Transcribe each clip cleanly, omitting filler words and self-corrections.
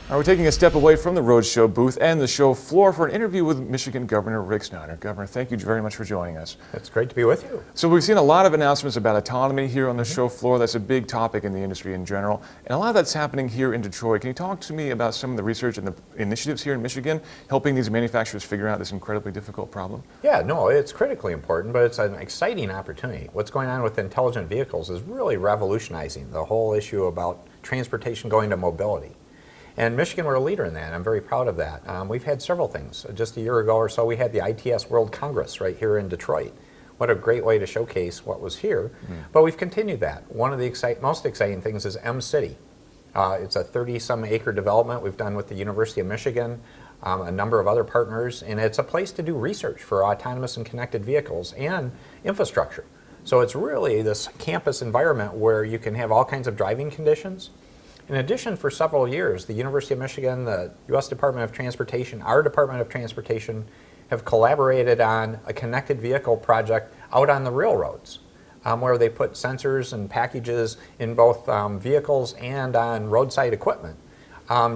Now we're taking a step away from the Roadshow booth and the show floor for an interview with Michigan Governor Rick Snyder. Governor, thank you very much for joining us. It's great to be with you. So we've seen a lot of announcements about autonomy here on the show floor. That's a big topic in the industry in general. And a lot of that's happening here in Detroit. Can you talk to me about some of the research and the initiatives here in Michigan helping these manufacturers figure out this incredibly difficult problem? Yeah, no, it's critically important, but it's an exciting opportunity. What's going on with intelligent vehicles is really revolutionizing the whole issue about transportation going to mobility. And Michigan, we're a leader in that, and I'm very proud of that. We've had several things. Just a year ago or so, we had the ITS World Congress right here in Detroit. What a great way to showcase what was here. But we've continued that. One of the most exciting things is MCity. It's a 30-some acre development we've done with the University of Michigan, a number of other partners, and it's a place to do research for autonomous and connected vehicles and infrastructure. So it's really this campus environment where you can have all kinds of driving conditions. In addition, for several years, the University of Michigan, the U.S. Department of Transportation, our Department of Transportation have collaborated on a connected vehicle project out on the railroads, where they put sensors and packages in both vehicles and on roadside equipment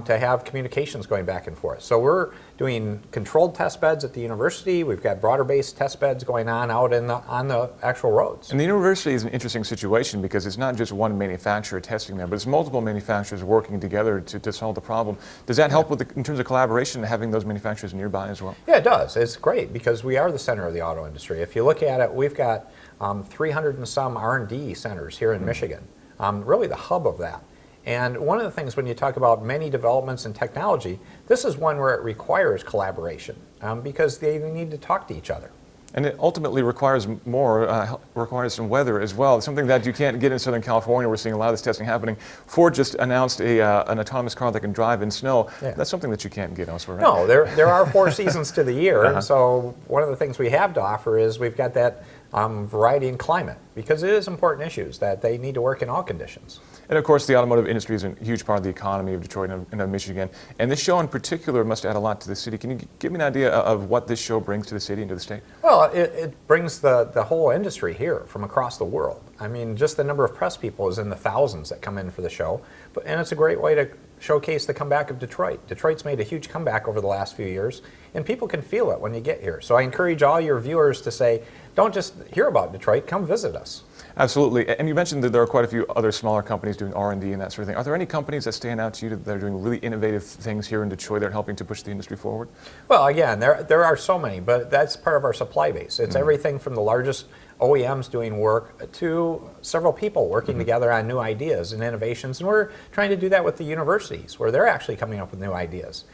to have communications going back and forth. So we're doing controlled test beds at the university. We've got broader-based test beds going on out on the actual roads. And the university is an interesting situation because it's not just one manufacturer testing there, but it's multiple manufacturers working together to solve the problem. Does that help in terms of collaboration, having those manufacturers nearby as well? Yeah, it does. It's great because we are the center of the auto industry. If you look at it, we've got 300 and some R&D centers here in Michigan, really the hub of that. And one of the things when you talk about many developments in technology, this is one where it requires collaboration because they need to talk to each other. And it ultimately requires requires some weather as well. Something that you can't get in Southern California. We're seeing a lot of this testing happening. Ford just announced an autonomous car that can drive in snow. Yeah. That's something that you can't get elsewhere, right? No, there are 4 seasons to the year. So one of the things we have to offer is we've got that variety in climate because it is important issues that they need to work in all conditions. And of course, the automotive industry is a huge part of the economy of Detroit and of Michigan. And this show in particular must add a lot to the city. Can you give me an idea of what this show brings to the city and to the state? Well, it brings the whole industry here from across the world. I mean, just the number of press people is in the thousands that come in for the show. And it's a great way to showcase the comeback of Detroit. Detroit's made a huge comeback over the last few years, and people can feel it when you get here. So I encourage all your viewers to say, don't just hear about Detroit, come visit us. Absolutely. And you mentioned that there are quite a few other smaller companies doing R&D and that sort of thing. Are there any companies that stand out to you that are doing really innovative things here in Detroit that are helping to push the industry forward? Well, again, there are so many, but that's part of our supply base. It's everything from the largest OEMs doing work to several people working together on new ideas and innovations. And we're trying to do that with the universities where they're actually coming up with new ideas.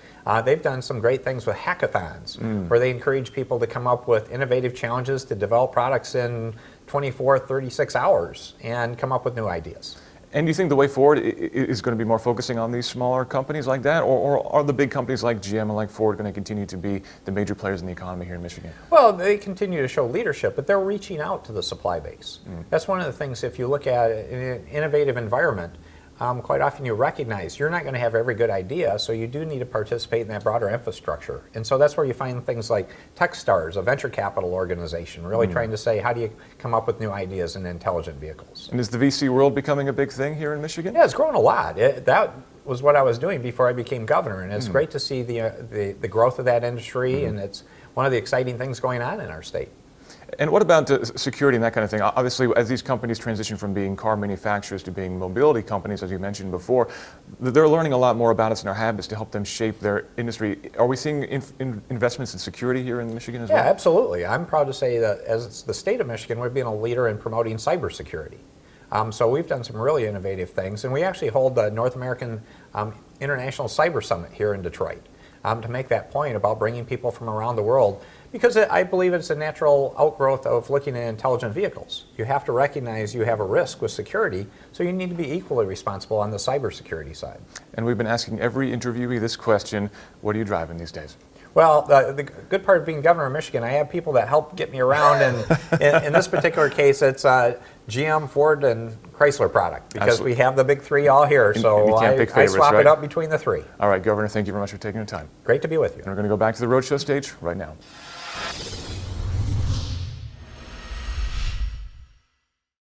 They've done some great things with hackathons where they encourage people to come up with innovative challenges to develop products in 24, 36 hours and come up with new ideas. And do you think the way forward is going to be more focusing on these smaller companies like that, or are the big companies like GM and like Ford going to continue to be the major players in the economy here in Michigan? Well, they continue to show leadership, but they're reaching out to the supply base. That's one of the things, if you look at an innovative environment, quite often you recognize you're not going to have every good idea, so you do need to participate in that broader infrastructure. And so that's where you find things like TechStars, a venture capital organization, really trying to say, how do you come up with new ideas in intelligent vehicles? And is the VC world becoming a big thing here in Michigan? Yeah, it's grown a lot. That was what I was doing before I became governor, and it's great to see the growth of that industry, and it's one of the exciting things going on in our state. And what about security and that kind of thing? Obviously, as these companies transition from being car manufacturers to being mobility companies, as you mentioned before, they're learning a lot more about us and our habits to help them shape their industry. Are we seeing investments in security here in Michigan as well? Yeah, absolutely. I'm proud to say that as the state of Michigan, we've been a leader in promoting cybersecurity. So we've done some really innovative things, and we actually hold the North American International Cyber Summit here in Detroit to make that point about bringing people from around the world. Because I believe it's a natural outgrowth of looking at intelligent vehicles. You have to recognize you have a risk with security, so you need to be equally responsible on the cybersecurity side. And we've been asking every interviewee this question: what are you driving these days? Well, the good part of being governor of Michigan, I have people that help get me around, and in this particular case, it's GM, Ford, and Chrysler product, because Absolutely. We have the big three all here, so I swap it up between the three. All right, Governor, thank you very much for taking the time. Great to be with you. And we're going to go back to the Roadshow stage right now.